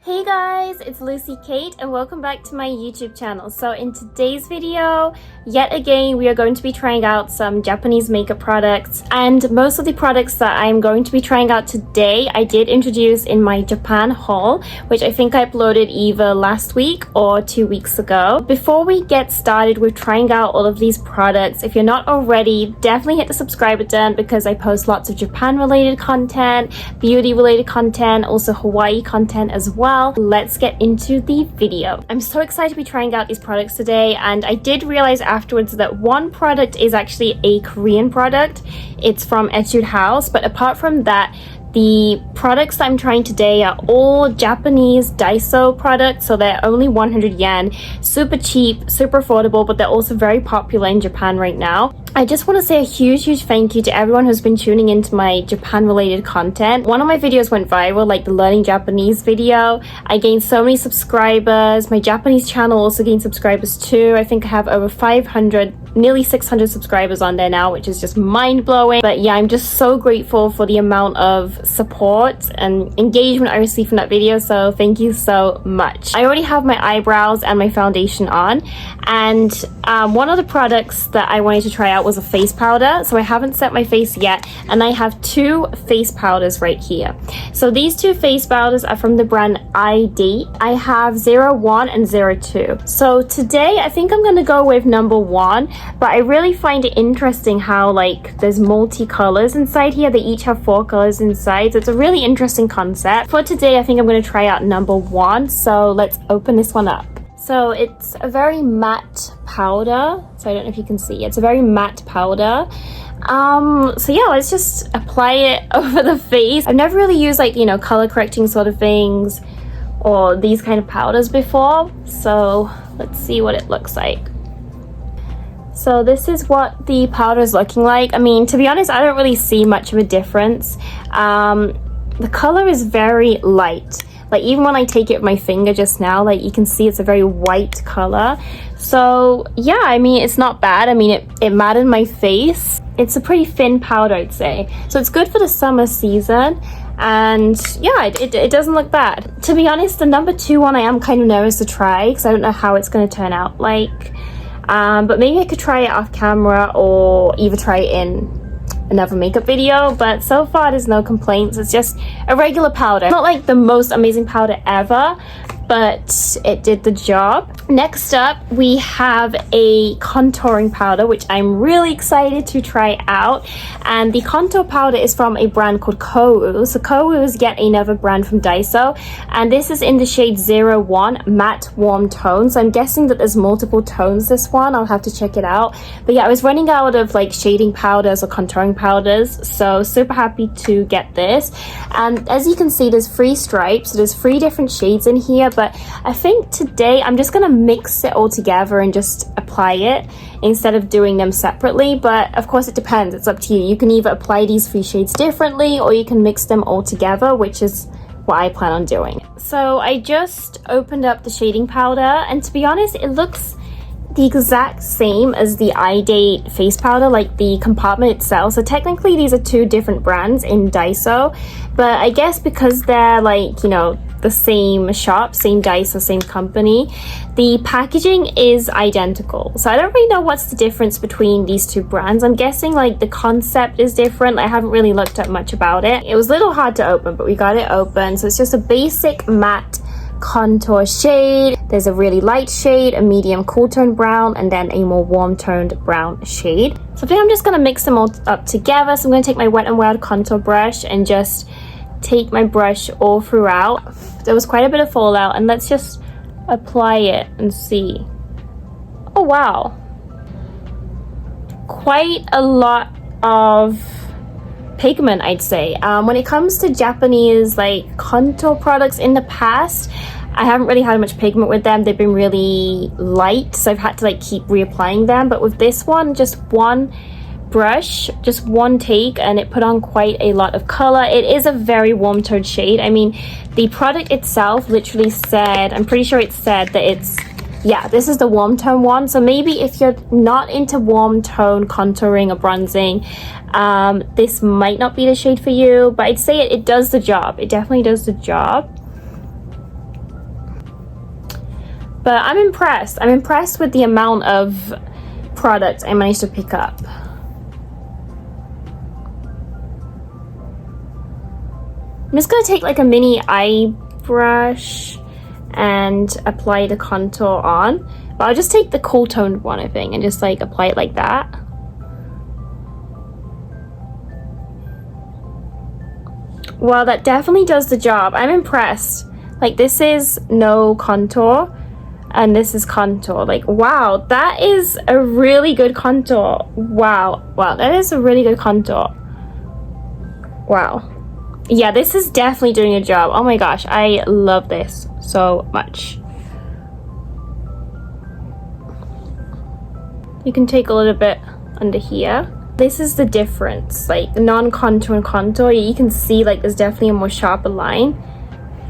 Hey guys, it's Lucy Kate and welcome back to my YouTube channel. So in today's video, yet again, we are going to be trying out some Japanese makeup products, and most of the products that I'm going to be trying out today, I did introduce in my Japan haul, which I think I uploaded either last week or 2 weeks ago. Before we get started with trying out all of these products, if you're not already, definitely hit the subscribe button because I post lots of Japan related content, beauty related content, also Hawaii content as well. Let's get into the video. I'm so excited to be trying out these products today, and I did realize afterwards that one product is actually a Korean product. It's from Etude house, but apart from that, the products that I'm trying today are all Japanese Daiso products, so they're only 100 yen, super cheap, super affordable, but they're also very popular in Japan right now. I just want to say a huge thank you to everyone who's been tuning into my Japan related content. One of my videos went viral, like the learning Japanese video. I gained so many subscribers. My Japanese channel also gained subscribers too. I think I have over 500, nearly 600 subscribers on there now, which is just mind-blowing. But yeah, I'm just so grateful for the amount of support and engagement I received from that video, so thank you so much. I already have my eyebrows and my foundation on, and one of the products that I wanted to try out was a face powder. So I haven't set my face yet, and I have two face powders right here. So these two face powders are from the brand I-Date. I have 01 and 02. So today I think I'm gonna go with number 1, but I really find it interesting how like there's multi-colors inside here. They each have 4 colors inside, so it's a really interesting concept. For today I think I'm gonna try out number 1, so let's open this one up. So it's a very matte powder, so I don't know if you can see. It's a very matte powder. So yeah, let's just apply it over the face. I've never really used like, you know, color correcting sort of things or these kind of powders before, so let's see what it looks like. So this is what the powder is looking like. I mean, to be honest, I don't really see much of a difference. The color is very light. Like even when I take it with my finger just now, like you can see it's a very white color. So yeah, I mean, it's not bad. I mean, it matted my face. It's a pretty thin powder, I'd say. So it's good for the summer season. And yeah, it doesn't look bad. To be honest, the number 2 one I am kind of nervous to try because I don't know how it's going to turn out like. But maybe I could try it off camera or either try it in another makeup video, but so far there's no complaints. It's just a regular powder, not like the most amazing powder ever, but it did the job. Next up we have a contouring powder, which I'm really excited to try out, and the contour powder is from a brand called Kou. So Kou is yet another brand from Daiso, and this is in the shade 01 matte warm tone. So I'm guessing that there's multiple tones this one. I'll have to check it out. But yeah, I was running out of like shading powders or contouring powders, so super happy to get this. And as you can see, there's 3 stripes, so there's 3 different shades in here, but I think today I'm just gonna mix it all together and just apply it instead of doing them separately. But of course it depends, it's up to you. You can either apply these 3 shades differently or you can mix them all together, which is what I plan on doing. So I just opened up the shading powder, and to be honest, it looks the exact same as the I-Date face powder, like the compartment itself. So technically these are 2 different brands in Daiso, but I guess because they're like, you know, the same shop, same Daiso, same company, the packaging is identical. So I don't really know what's the difference between these 2 brands. I'm guessing like the concept is different. I haven't really looked up much about it. It was a little hard to open, but we got it open. So it's just a basic matte contour shade. There's a really light shade, a medium cool tone brown, and then a more warm toned brown shade. So I think I'm just gonna mix them all up together. So I'm gonna take my Wet n Wild contour brush and just take my brush all throughout. There was quite a bit of fallout, and let's just apply it and see. Oh wow, quite a lot of pigment, I'd say. When it comes to Japanese like contour products in the past, I haven't really had much pigment with them. They've been really light, so I've had to like keep reapplying them. But with this one, just one brush, just one take, and it put on quite a lot of color. It is a very warm toned shade. I mean, the product itself literally said, I'm pretty sure it said that it's, yeah, this is the warm tone one. So maybe if you're not into warm tone contouring or bronzing, this might not be the shade for you, but I'd say it does the job. It definitely does the job. But I'm impressed. I'm impressed with the amount of product I managed to pick up. I'm just gonna take like a mini eye brush and apply the contour on. But I'll just take the cool toned one, I think, and just like apply it like that. Wow, that definitely does the job. I'm impressed. Like, this is no contour and this is contour. Like, wow, that is a really good contour. Wow, that is a really good contour. Wow. Yeah, this is definitely doing a job. Oh my gosh, I love this so much. You can take a little bit under here. This is the difference, like the non-contour and contour. You can see like there's definitely a more sharper line.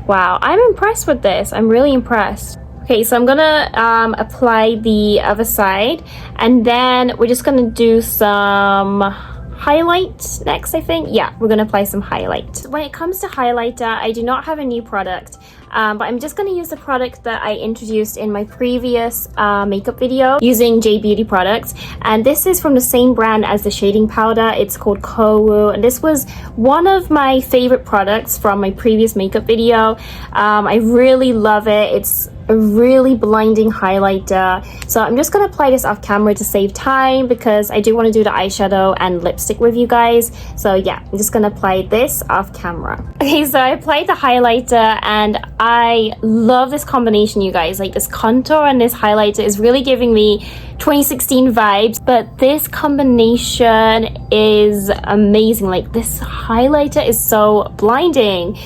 Wow, I'm impressed with this. I'm really impressed. Okay, so I'm gonna apply the other side, and then we're just gonna do some highlight next, I think. Yeah, we're gonna apply some highlight. When it comes to highlighter, I do not have a new product, but I'm just gonna use the product that I introduced in my previous makeup video using J Beauty products, and this is from the same brand as the shading powder. It's called Kowu, and this was one of my favorite products from my previous makeup video. I really love it. It's a really blinding highlighter. So I'm just gonna apply this off camera to save time because I do want to do the eyeshadow and lipstick with you guys. So yeah, I'm just gonna apply this off camera. Okay, so I applied the highlighter and I love this combination, you guys. Like, this contour and this highlighter is really giving me 2016 vibes, but this combination is amazing. Like, this highlighter is so blinding.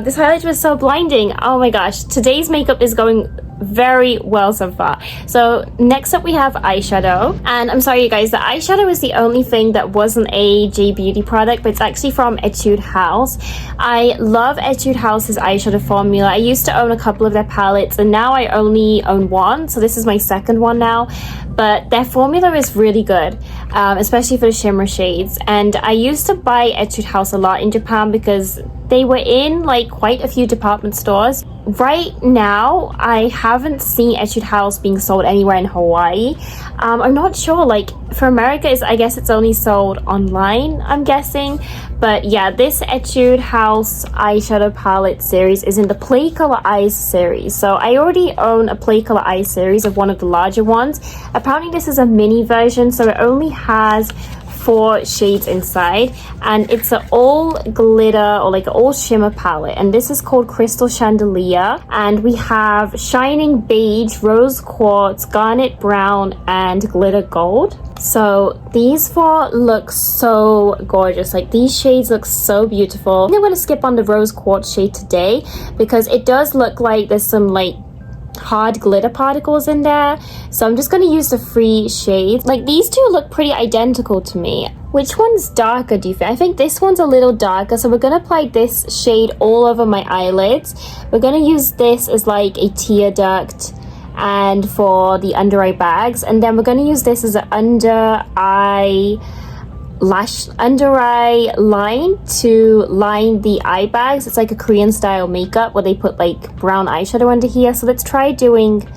This highlighter was so blinding. Oh my gosh, today's makeup is going very well so far. So next up we have eyeshadow, and I'm sorry you guys, the eyeshadow is the only thing that wasn't a J Beauty product, but it's actually from Etude House. I love Etude House's eyeshadow formula. I used to own a couple of their palettes and now I only own one, so this is my second one now, but their formula is really good, especially for the shimmer shades. And I used to buy Etude House a lot in Japan because they were in like quite a few department stores. Right now, I haven't seen Etude House being sold anywhere in Hawaii. I'm not sure, like for America, I guess it's only sold online, I'm guessing. But yeah, this Etude House eyeshadow palette series is in the Play Color Eyes series. So I already own a Play Color Eyes series of one of the larger ones. Apparently this is a mini version, so it only has 4 shades inside, and it's an all glitter or like an all shimmer palette, and this is called Crystal Chandelier, and we have shining beige, rose quartz, garnet brown, and glitter gold. So these 4 look so gorgeous. Like, these shades look so beautiful. I'm going to skip on the rose quartz shade today because it does look like there's some like hard glitter particles in there, so I'm just going to use the 3 shades. Like, these 2 look pretty identical to me. Which one's darker, do you think? I think this one's a little darker, so we're going to apply this shade all over my eyelids. We're going to use this as like a tear duct and for the under eye bags, and then we're going to use this as an under eye line to line the eye bags. It's like a Korean style makeup where they put like brown eyeshadow under here. So let's try doing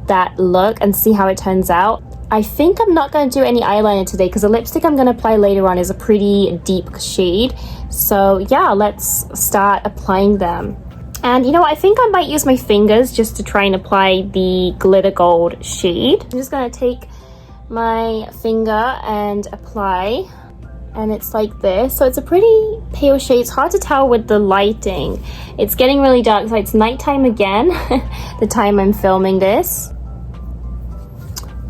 that look and see how it turns out. I think I'm not going to do any eyeliner today because the lipstick I'm going to apply later on is a pretty deep shade. So yeah, let's start applying them. And you know what, I think I might use my fingers just to try and apply the glitter gold shade. I'm just going to take my finger and apply, and it's like this. So it's a pretty pale shade. It's hard to tell with the lighting. It's getting really dark, so it's nighttime again the time I'm filming this.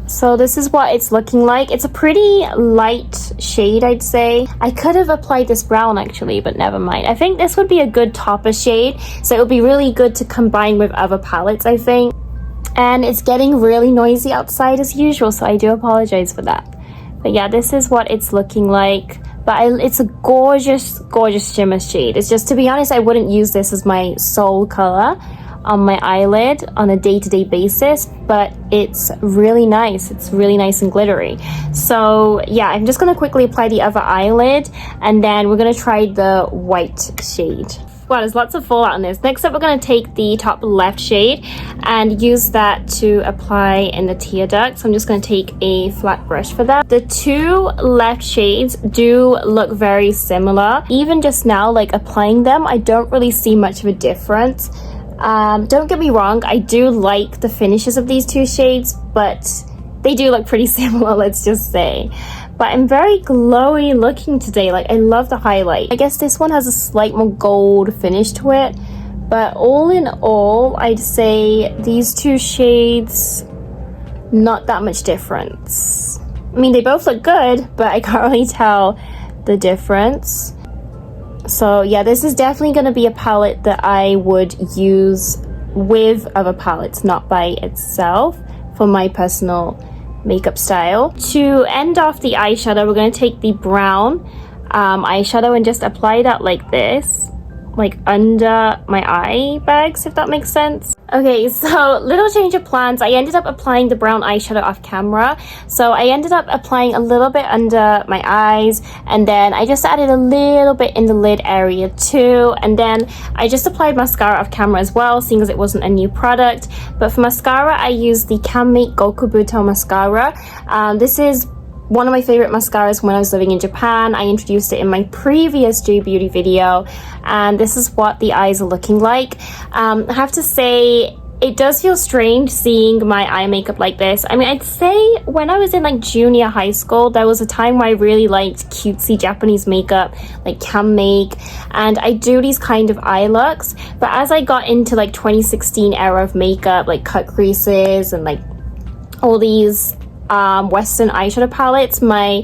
So this is what it's looking like. It's a pretty light shade, I'd say. I could have applied this brown actually, but never mind. I think this would be a good topper shade, so it would be really good to combine with other palettes, I think. And it's getting really noisy outside as usual, so I do apologize for that. But yeah, this is what it's looking like. But it's a gorgeous, gorgeous shimmer shade. It's just, to be honest, I wouldn't use this as my sole color on my eyelid on a day-to-day basis, but it's really nice. It's really nice and glittery. So yeah, I'm just gonna quickly apply the other eyelid, and then we're gonna try the white shade. Wow, there's lots of fallout on this. Next up, we're going to take the top left shade and use that to apply in the tear duct. So I'm just going to take a flat brush for that. The two left shades do look very similar. Even just now, like applying them, I don't really see much of a difference. Don't get me wrong, I do like the finishes of these two shades, but they do look pretty similar, let's just say. But I'm very glowy looking today. Like, I love the highlight. I guess this one has a slight more gold finish to it. But all in all, I'd say these two shades, not that much difference. I mean, they both look good, but I can't really tell the difference. So yeah, this is definitely going to be a palette that I would use with other palettes, not by itself, for my personal makeup style. To end off the eyeshadow, we're going to take the brown eyeshadow and just apply that like this, like under my eye bags, if that makes sense. Okay, so little change of plans. I ended up applying the brown eyeshadow off camera. So I ended up applying a little bit under my eyes, and then I just added a little bit in the lid area too. And then I just applied mascara off camera as well, seeing as it wasn't a new product. But for mascara, I used the Canmake Gokubuto mascara. This is one of my favorite mascaras when I was living in Japan. I introduced it in my previous J Beauty video, and this is what the eyes are looking like. I have to say, it does feel strange seeing my eye makeup like this. I mean, I'd say when I was in like junior high school, there was a time where I really liked cutesy Japanese makeup, like Canmake, and I do these kind of eye looks. But as I got into like 2016 era of makeup, like cut creases and like all these Western eyeshadow palettes, my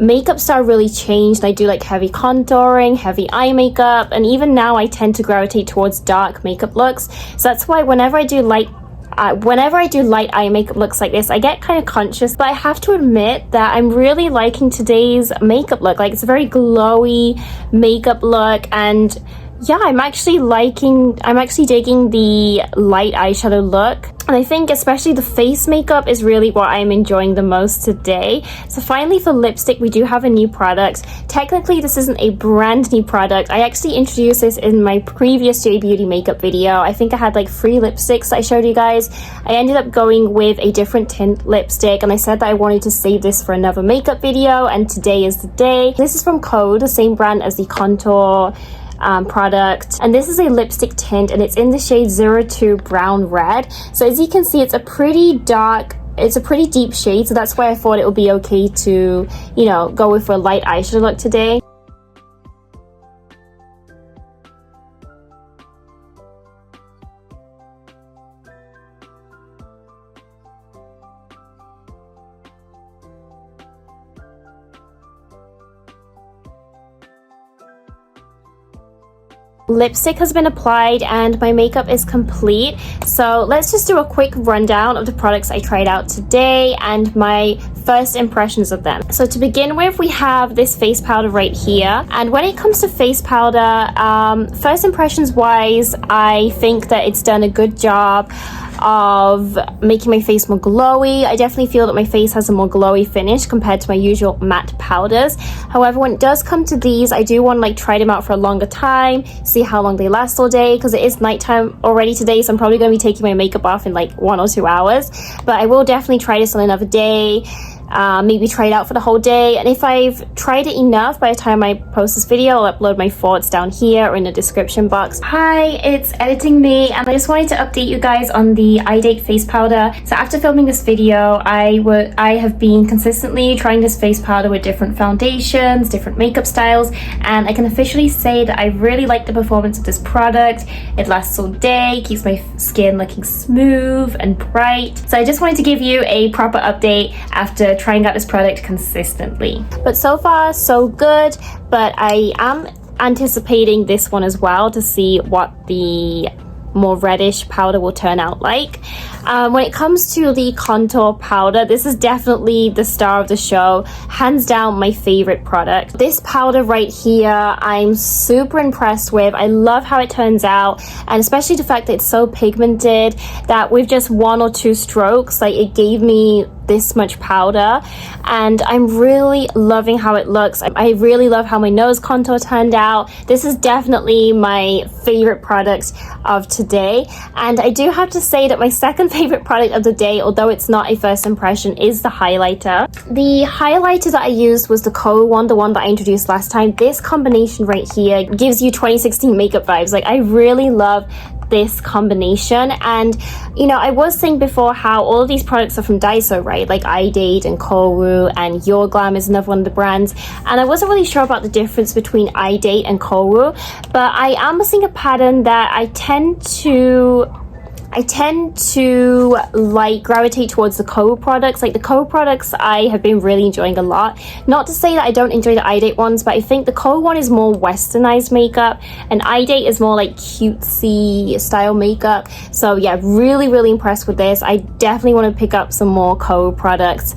makeup style really changed. I do like heavy contouring, heavy eye makeup, and even now I tend to gravitate towards dark makeup looks. So that's why whenever I do light eye makeup looks like this, I get kind of conscious. But I have to admit that I'm really liking today's makeup look. Like, it's a very glowy makeup look, and yeah, I'm actually digging the light eyeshadow look. And I think especially the face makeup is really what I'm enjoying the most today. So finally, for lipstick, we do have a new product. Technically, this isn't a brand new product. I actually introduced this in my previous J Beauty makeup video. I think I had like 3 lipsticks that I showed you guys. I ended up going with a different tint lipstick, and I said that I wanted to save this for another makeup video, and today is the day. This is from Code, the same brand as the contour product, and this is a lipstick tint, and it's in the shade 02 Brown Red. So as you can see, it's a pretty deep shade, so that's why I thought it would be okay to, you know, go with a light eyeshadow look today. Lipstick has been applied and my makeup is complete. So let's just do a quick rundown of the products I tried out today and my first impressions of them. So to begin with, we have this face powder right here. And when it comes to face powder, first impressions wise, I think that it's done a good job of making my face more glowy. I definitely feel that my face has a more glowy finish compared to my usual matte powders. However, when it does come to these, I do want to like try them out for a longer time, see how long they last all day, because it is nighttime already today, so I'm probably going to be taking my makeup off in like 1 or 2 hours. But I will definitely try this on another day. Maybe try it out for the whole day, and if I've tried it enough, by the time I post this video, I'll upload my thoughts down here or in the description box. Hi, it's Editing Me, and I just wanted to update you guys on the Eye Date face powder. So after filming this video, I have been consistently trying this face powder with different foundations, different makeup styles, and I can officially say that I really like the performance of this product. It lasts all day, keeps my skin looking smooth and bright. So I just wanted to give you a proper update after trying out this product consistently. But so far so good, but I am anticipating this one as well to see what the more reddish powder will turn out like. When it comes to the contour powder, this is definitely the star of the show, hands down my favorite product. This powder right here, I'm super impressed with. I love how it turns out, and especially the fact that it's so pigmented that with just 1 or 2 strokes, like, it gave me this much powder, and I'm really loving how it looks. I really love how my nose contour turned out. This is definitely my favorite product of today, and I do have to say that my second favorite product of the day, although it's not a first impression, is the highlighter. The highlighter that I used was the Kohl one, the one that I introduced last time. This combination right here gives you 2016 makeup vibes. Like, I really love this combination. And you know, I was saying before how all of these products are from Daiso, right? Like iDate and Kohlru, and Your Glam is another one of the brands, and I wasn't really sure about the difference between iDate and Kohlru, but I am seeing a pattern that I tend to like gravitate towards the Kohl products. Like the Kohl products I have been really enjoying a lot. Not to say that I don't enjoy the iDate ones, but I think the Kohl one is more westernized makeup and iDate is more like cutesy style makeup. So yeah, really impressed with this. I definitely want to pick up some more Kohl products.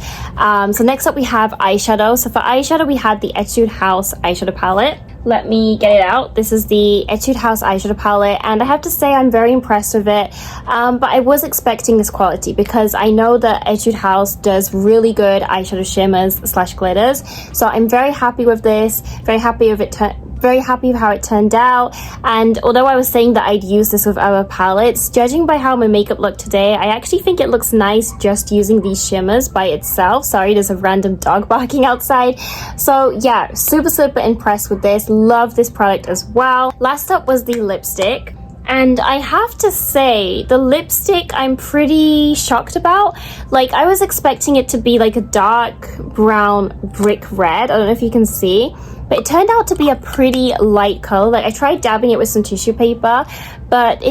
So next up we have eyeshadow. So for eyeshadow we had the Etude House eyeshadow palette. Let me get it out. This is the Etude House eyeshadow palette, and I have to say I'm very impressed with it, but I was expecting this quality because I know that Etude House does really good eyeshadow shimmers / glitters, so I'm very happy with this, very happy with it, very happy with how it turned out. And although I was saying that I'd use this with other palettes, judging by how my makeup looked today, I actually think it looks nice just using these shimmers by itself. Sorry, there's a random dog barking outside. So yeah, super impressed with this. Love this product as well. Last up was the lipstick. And I have to say, the lipstick I'm pretty shocked about. Like, I was expecting it to be like a dark brown brick red. I don't know if you can see, but it turned out to be a pretty light color. Like, I tried dabbing it with some tissue paper, but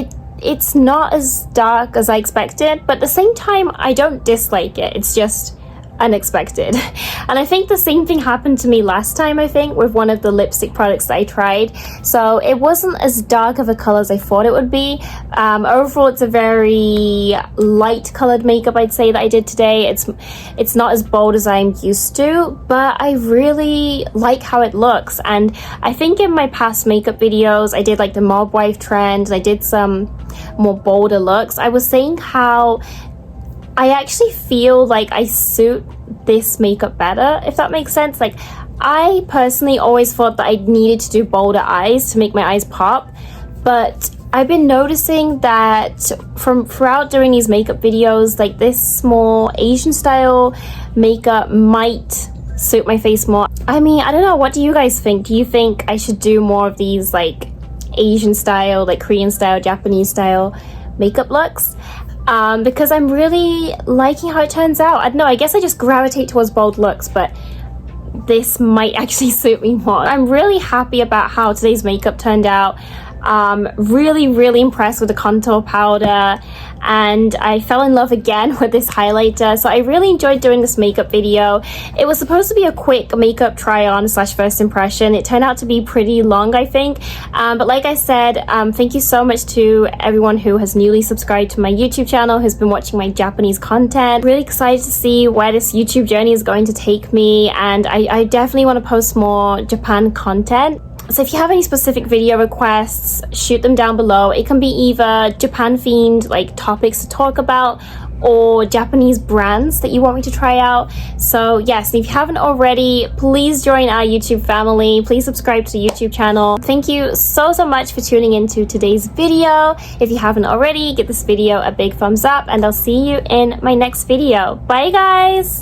it's not as dark as I expected. But at the same time, I don't dislike it. It's just unexpected. And I think the same thing happened to me last time, I think, with one of the lipstick products that I tried. So it wasn't as dark of a color as I thought it would be. Overall, it's a very light colored makeup, I'd say, that I did today. It's not as bold as I'm used to, but I really like how it looks. And I think in my past makeup videos, I did like the mob wife trend, and I did some more bolder looks. I was saying how I actually feel like I suit this makeup better, if that makes sense. Like, I personally always thought that I needed to do bolder eyes to make my eyes pop, but I've been noticing that throughout doing these makeup videos, like this more Asian style makeup might suit my face more. I mean, I don't know, what do you guys think? Do you think I should do more of these like Asian style, like Korean style, Japanese style makeup looks? Because I'm really liking how it turns out. I don't know, I guess I just gravitate towards bold looks, but this might actually suit me more. I'm really happy about how today's makeup turned out. Really impressed with the contour powder, and I fell in love again with this highlighter. So I really enjoyed doing this makeup video. It was supposed to be a quick makeup try on / first impression. It turned out to be pretty long, I think, but like I said, thank you so much to everyone who has newly subscribed to my YouTube channel, who's been watching my Japanese content. Really excited to see where this YouTube journey is going to take me, and I definitely want to post more Japan content. So if you have any specific video requests, shoot them down below. It can be either Japan themed like topics to talk about, or Japanese brands that you want me to try out. So yes, if you haven't already, please join our YouTube family. Please subscribe to the YouTube channel. Thank you so much for tuning into today's video. If you haven't already, give this video a big thumbs up, and I'll see you in my next video. Bye guys!